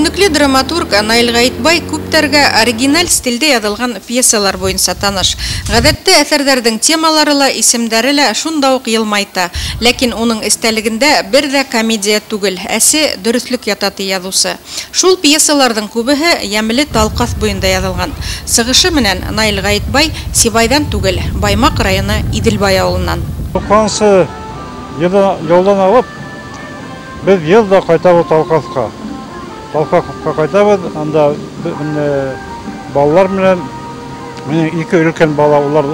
Күренекле драматург Наил Гаитбай күптәргә оригиналь стильдә язылган пьесалар буенча таныш. Гадәттә әсәрҙәрҙең темалары ла, исемдәре лә шунда ук йылмайта. Ләкин уның эстәлегендә бер дә комедия түгел, әсе дөрөҫлөк ятаты яҙыусы. Шул пьесаларҙың күбеһе Йәмле Талҡаҫ буйында яҙылган. Сығышы менән Наил Гаитбай Сибайҙан түгел, Баймаҡ районы Иҙелбай ауылынан. Ҡансы йылдан алып, беҙ йылда ҡайтабыҙ Талҡаҫҡа. Талҡаҫҡа ҡайтабыҙ, анда балалар менән, минең 2 өлкән бала, улар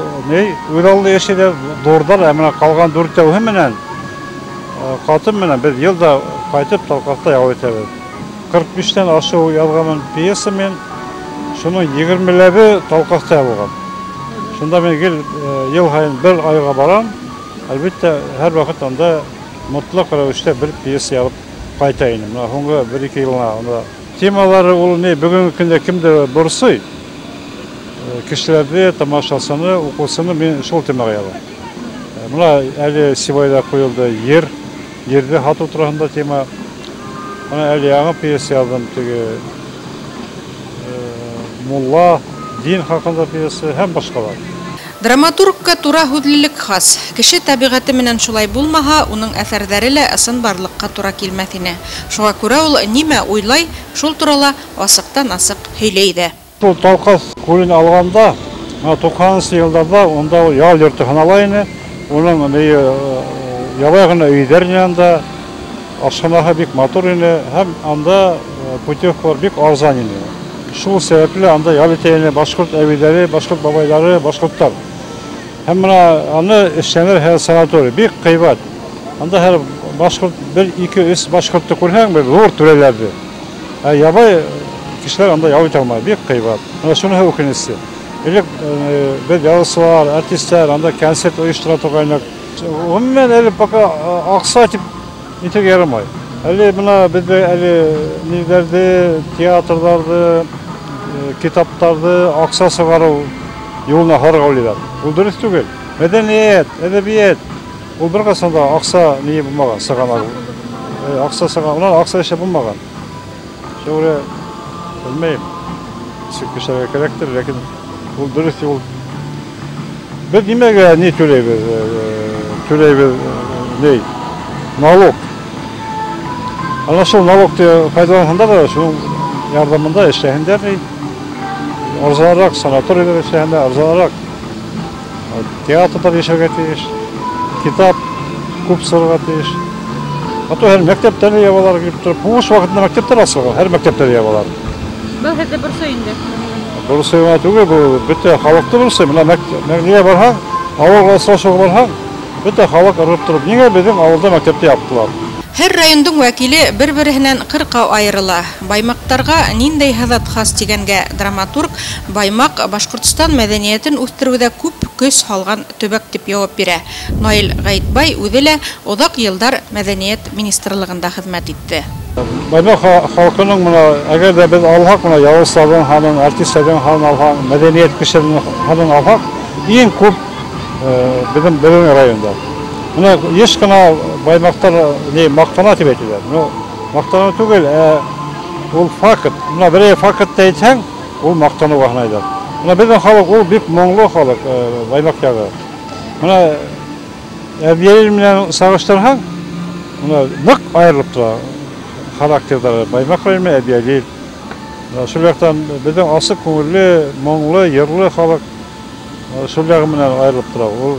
үҙ алды йәшәйҙәр, ҙурҙар, ә ҡалған 4-әүһе менән, ҡатын менән беҙ йылда ҡайтып Талҡаҫта ял итәбеҙ. 45-тән ашыу яҙғанмын пьеса мен, шуның 20-ләбе Талҡаҫта яҙылған. Шунда мен йыл һайын 1 айға барам, әлбиттә, һәр ваҡыт анда мотлаҡ рәүештә бер пьеса яҙып ҡайта инем. Һуңғы 1-2 йылына. Темалары ул бөгөнгө көндә кемде борсой? Кешеләрҙе, тамашасыны, уҡыусыны мин шул темаға яҙам. Мына әле Сибайҙа ҡуйылды ерҙе һатыу тураһында тема. Ана әле яңы пьеса яҙҙым, мулла, дин хаҡында пьеса һәм башҡалар. Драматургка тура һүҙлелек хас. Кеше тәбиғәте менән шулай булмаһа, уның әҫәрҙәре лә ысын барлыҡҡа тура килмәҫ ине. Шуға күрә ул нимә уйлай, шул турала асыҡтан-асыҡ һөйләй ҙә. Шул Талҡаҫ күлен алғанда, 90-нчы йылдарҙа унда ял йорто һанала ине. Уның ялай ғына өйҙәр янында, ашханаһы бик матур ине, һәм анда путевкалар бик арзан ине. Шул сәбәпле анда ял итә ине башҡорт әбейҙәре, башҡорт бабайҙары, башҡорттар. Һәм аны эшләнер санаторий, бик ҡыйбат. Анда һәр башҡорт 1-2-3 башҡортто күрһәң, бер ҙур түрәләрҙе. Ябай кешеләр анда ял итә алмай, бик ҡыйбат. Шуныһы үкенесе. Элек беҙ яҙыусылар, артистар анда концерт ойоштора торғайныҡ. Ғөмүмән әле пока аҡса тип итергә ярамай. Әле бына беҙҙе әле театрҙарҙы, китаптарҙы аҡса сығарыу юлына һарыға уйлайҙар. Ул дөрөҫ түгел. Мәҙәниәт, әҙәбиәт, ул бер ҡасан да аҡса булмаған, сығанағы. Аҡса сыған, унан аҡса эшләп булмаған. Шөүрә, белмәйем, кешеләргә кәрәктер, ләкин ул дөрөҫ юл. Беҙ нимәгә түләйбеҙ, налог. Ана шул налогты файдаланһындар да, шуның ярҙамында эшләһендәр. Арзаныраҡ санаторийҙар эшләһендәр, арзаныраҡ театрҙар йәшәргә тейеш, китап күп сығырға тейеш. Хатта һәр мәктәптәрҙе ябалар килеп тороп, буш ваҡытында мәктәптәр асылған, һәр мәктәптәрҙе ябалар. Был һеҙҙе борсой инде. Борсой ғына түгел, был бөтә халыҡты борсой. Мына ниңә барһаң, ауылға осрашыуға барһаң, бөтә халыҡ ырғып тороп, ниңә беҙҙең ауылда мәктәпте яптылар? Һәр райондың вәкиле бер-береһенән ҡырҡа айырыла. Баймаҡтарға ниндәй һыҙат хас тигәнгә драматург Баймаҡ Башҡортостан мәҙәниәтен үҫтереүҙә күп көс һалған төбәк дип яуап бирә. Наил Гаитбай үҙе лә оҙаҡ йылдар мәҙәниәт министрлығында хеҙмәт итте. Баймаҡ халҡының, әгәр дә беҙ алһаҡ, яуызларҙың һанын, артистәрҙең һанын алһаҡ, мәҙәниәт кешеләренең һанын алһаҡ, иң күп беҙҙең районда. Еш кына Баймаҡтар маҡтана тип әйтәләр. Маҡтана түгел, ул факт. Берәй фактты әйтһәң, ул маҡтаныуға һанайҙар. Беҙҙең халыҡ ул бик моңло халыҡ, Баймаҡ яғы. Әбйәлил менән сағыштырһаң, ныҡ айырылып тора характерҙары. Баймаҡ районы, Әбйәлил. Шул яҡтан беҙҙең асыҡ күңелле, моңло, йырлы халыҡ шул яғы менән айырылып тора. Ул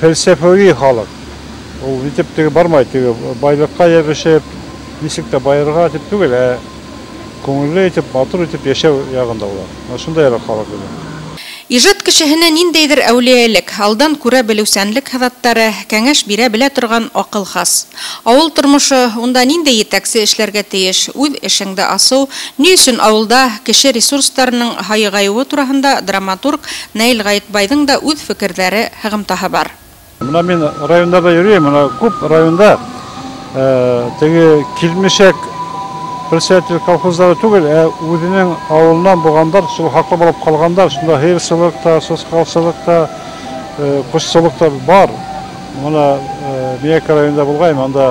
фәлсәфәүи халыҡ. Ул итеп бармай, байлыҡҡа йәбешеп, нисек тә байырға тип түгел, күңелле итеп, матур итеп йәшәү яғында улар. Шундай халыҡ. Ижад кешеһенә ниндәйҙер әүлиәлек, алдан күрә белеүсәнлек һыҙаттары, кәңәш бирә белә торған аҡыл хас. Ауыл тормошо, унда ниндәй етәксе эшләргә тейеш, үҙ эшеңде асыу, ни өсөн ауылда кеше ресурстарының һайығайыуы тураһында драматург Наил Гаитбайҙың да үҙ фекерҙәре, һығымтаһы бар. Мин райондарда йөрөйөм, күп районда килмешәк председатель колхоздары түгел, үҙенең ауылынан булғандар, шул хаҡлы булып ҡалғандар, шунда һыйырсылыҡ та, сусҡалсылык та, ҡошсолоҡ та бар. Мына Миәк районында булғайым, анда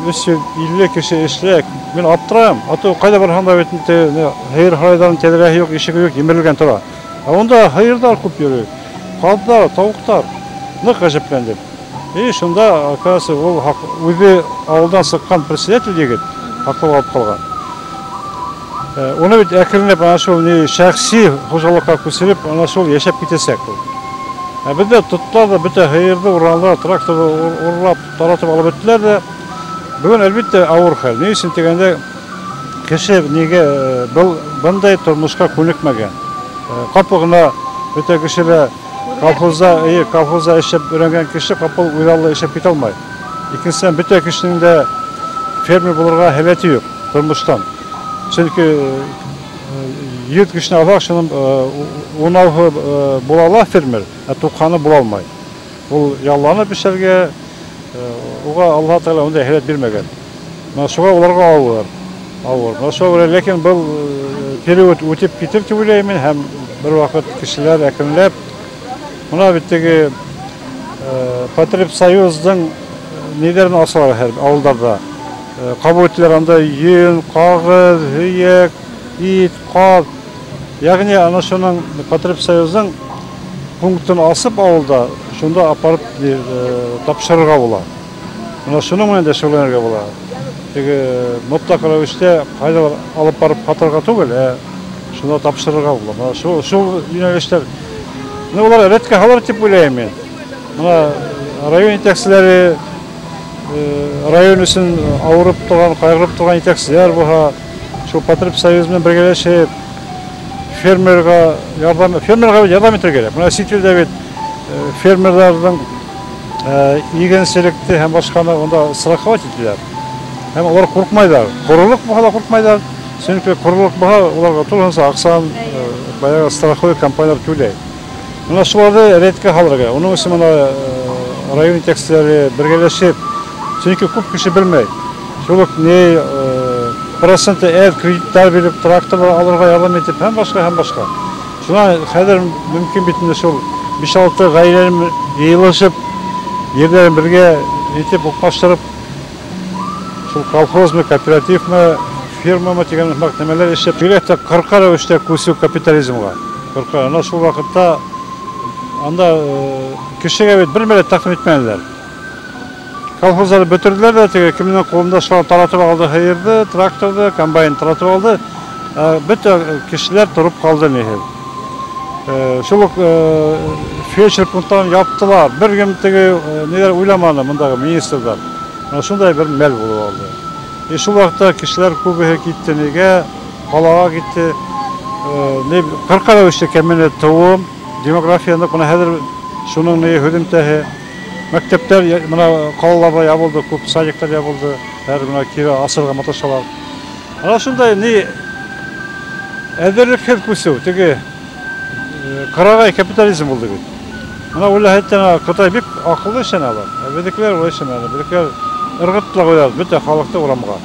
350 kişi işleyek. Ben aptırayım. Atı kayda barhanda betinde hayır haraydan tedrehi yok, işi yok, yemirilgen tura. Onda hayırlar kup yürüyor. Kaldılar, tavuklar. Ne gajeplendim. Şunda arkası o uydu ağıldan sıkkan председатель degit. Haklı alıp kalgan. Onu bir ekrinlep ana şol şahsi hocalıkka kösülüp ana şol yaşap ketesek bu. Bir de tuttular da bütün hayırda uğranlar traktorda uğralap taratып alıp ettiler de bugün elbette ağır hal. Ne için degende kişi nege bunday turmuşka ko'nikmagan. Kapıgına öte kişiler kolxozda işlep öğrengen kişi kapıl uyarlı işlep kete almay. İkincisi bütün kişinin de fermer bulurga heveti yok turmuştan. Çünkü 100 kişini alaq şunun onavı bulala fermer, tuğkanı bulalmay. Bu yallanı bir şeyge oğa Allah Teala onda hevet bilmegen. Şuğa olarga ağır. Şuğa lekin bu periyod ötüp ketip dep oylayman hem bir vaqt kişiler ekrinlep buna bittigi Patrip Soyuz'dan nelerini asılar her avullarda. Kabul ettiler anda yün, kağıt, hıyek, it, kal. Yani ana şunun Patrip Soyuz'dan punktunu asıp avulda şunda aparıp tapşırırga bolar. Ana şunun menende şöylönörge bolar. Tegi mutlak ravişte kayda alıp barıp katırga tugul, şunda tapşırırga bolar. Şu yönelişler ne olar retke halar dep oylayman men. Mına rayon yetekçileri rayon üçün ауырып турган, кайгырып турган yetekçiler bu şu Patrip Soyuz менен биргелешип fermerga yardım ettir gerek. Mına Sitvilde bit fermerlerden igençilikti hem başkana onda sırakava ettiler. Hem olar korkmaylar. Koruluk bu hala korkmaylar. Çünkü koruluk bu olarga tolansa aksan bayağı страховой компаниялар төлейт. Mına şularda retke halırga. Onun için mına rayon yetekçileri birgeleşip çünkü көп kişi bilmey. Şuluk ne prosenti ev kreditler verip traktörler alırga yardım etip hem başka. Şuna kadar mümkün bitinde şol 5-6 gayrenin yığılışıp yerlerin birge etip okmaştırıp şol kolxoz mu, kooperatif mi, firma mı degan mahkemeler işlep birlikte 40'a ölçte көсүү kapitalizmga. 40'a ana şol vakitte anda kişiye bir millet takdim etmediler. Kolxozları götürdüler de kiminin kolunda şu an taratып aldı hayırdı, traktordu, kombayn taratып aldı. Bütün kişiler durup kaldı nehir. Şuluk fiyatçılık punktlarını yaptılar. Bir gün neler uylamadı mındağı ministerler. Şunday bir mel bulup aldı. Şu vakitte kişiler Kuba'ya gitti nege, Kalağa gitti. 40'a ölçte kemine tohum, demografiyanda buna hedir şunun neye hüdümtehi. Mektepler kalalarda yapıldı, көп садиктер yapıldı. Her buna kira asırga matlaşalar. Ana şunday ne ederlik hep kösүү, tegi karagay kapitalizm oldu bit. Ana ulla hetten Kıtay bek akıllı işen alar. Bedekiler o işen alar. Bedekiler ırgıtla koyar, bütün halkta uğramığa.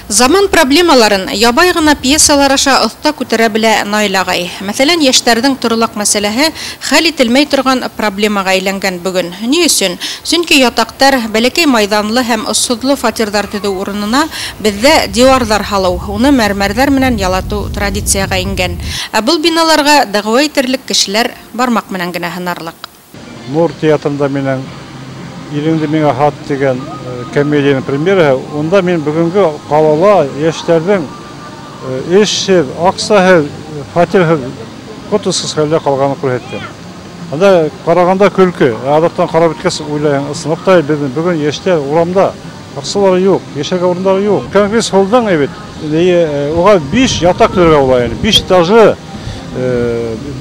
Zaman проблемаларын ябай гына пьесалар аша оста күтәрә белә Наил агай. Мәсәлән, яшьләрнең торлык мәсьәләһе хәл ителмәй торган проблемага әйләнгән бүген. Ни өчен? Чөнки ятактар, бәләкәй майданлы һәм ысыдлы фатирлар төзү урынына бездә диварлар һалу, уны мәрмәрләр менән ялату традицияга ингән. Бу биналарга дәгъва итерлек кешеләр бармак менән генә һынарлык. Нур театрында менен Иринди меңе хат деген комедияның премьера, онда мен бүгінгі қалала яшьләрдің эшсез, аксасыз, фатирсыз, котысыз хәлдә калганын күрһәттем. Анда караганда күлке, адаттан карап беткәс уйлайын, сыныпта бүген яшьләр урамда, аксалары юк, яшәргә урыннары юк. Конгресс холлдан әйбет, ога 5 ятак төргә була, 5 этажлы,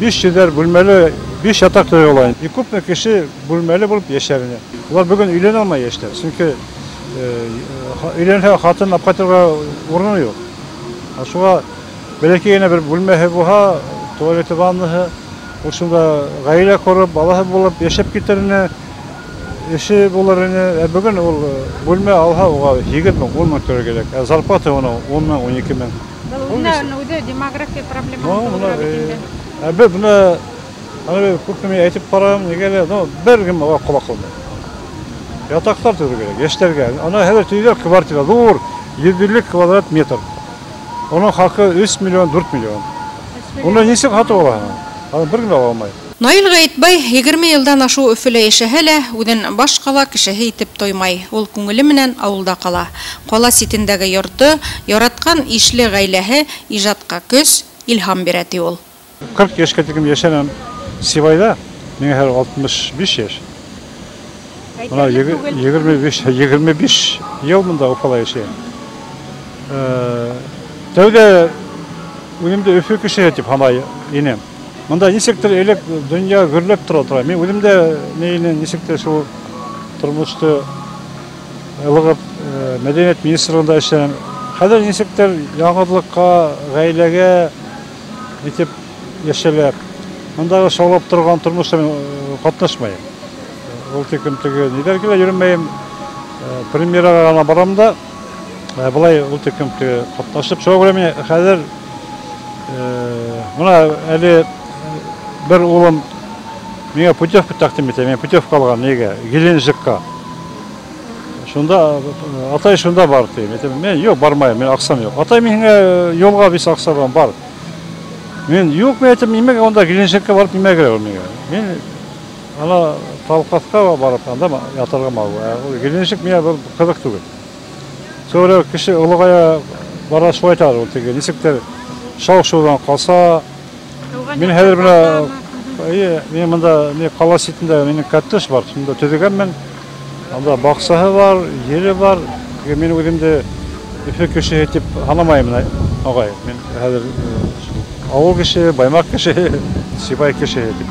5 җирләр бүлмәле 5 ятак төргә була. Күпме кеше бүлмәле булып яшәргә. Ular bugün үйлене алмай яшьләр. Çünkü үйленһә хатын апкатырга урыны юк. Шуңа бәләкәй генә бер бүлмәһе булһа, туалеты, ваннаһы, ошонда гаилә корып, балаһы булып яшәп китерне іші болар ені, бүгін ол бөлме алға оға 20-10 мың төгер керек. Зарплата оны 10 мың, 12 мың. Бұл демография проблема. Бұны көптеме айтып барам, негелі, бір кім оға қолақ қылмай. Ятақтар түрі керек, ештерге. Ана әдір түйдер квартира, зор, 7 квадрат метр. Оның хақы 3 миллион, 4 миллион. Оны несі қаты ола? Бір кім ала алмай. Наил Гаитбай 20 елдан ашу Өфөлө яшәһә лә, үҙен баш ҡала кешеһе итеп тоймай. Ул күңеле менән ауылда ҡала. Ҡала ситендәге йорты, яратҡан ишле ғаиләһе ижадҡа көс, илһам бирә ти ул. 40 яшкә тиклем яшәнем Сибайда, миңә хәзер 65 яшь. Мына 25 ел мында Уфала яшәйем. Тәүҙә үҙемде Өфө кешеһе тип һанай инем. Мында нисектер элек дөнья гөрләп тора. Мен үҙемдә нисектер шул тормошты ылығып мәдәниәт министрлығында эшләнем. Хәзер нисектер яңғыҙлыҡҡа, ғаиләгә итеп яшәләр. Мындағы шаулап торған тормошта мен ҡатнашмайым. Ул тиклем теге ниҙәр килә йөрөмәйем. Премьераға ғына барам да, былай ул тиклем ҡатнашып. Шуға күрә мин хәзер мына әле бер улым миңә путевка тәҡдим итә. Мен путевка алған нигә? Геленджикка. Шунда атай шунда бар тием. Мен юҡ бармайым, мен аҡсам юҡ. Атай миңә юлға вис аҡса бар. Мен юҡ, мен әйтем, нимәгә онда Геленджикка барып нимәгә кәрәк ул миңә? Мен ана Талҡаҫҡа барып анда ятырға мал. Геленджик миңә ҡыҙыҡ түгел. Sonra кеше олоғая бара шулай айталар, ул теге нисектер шау-шыуҙан ҡалса. Мен хәҙер бына мен мында ҡала ситендә минең коттедж бар, шунда төҙөгәнмен. Анда баҡсаһы бар, ере бар. Мен үҙемде Өфө кешеһе тип һанамайым, ағай. Мен хәҙер ауыл кеше, Баймаҡ кеше, Сибай кеше тип.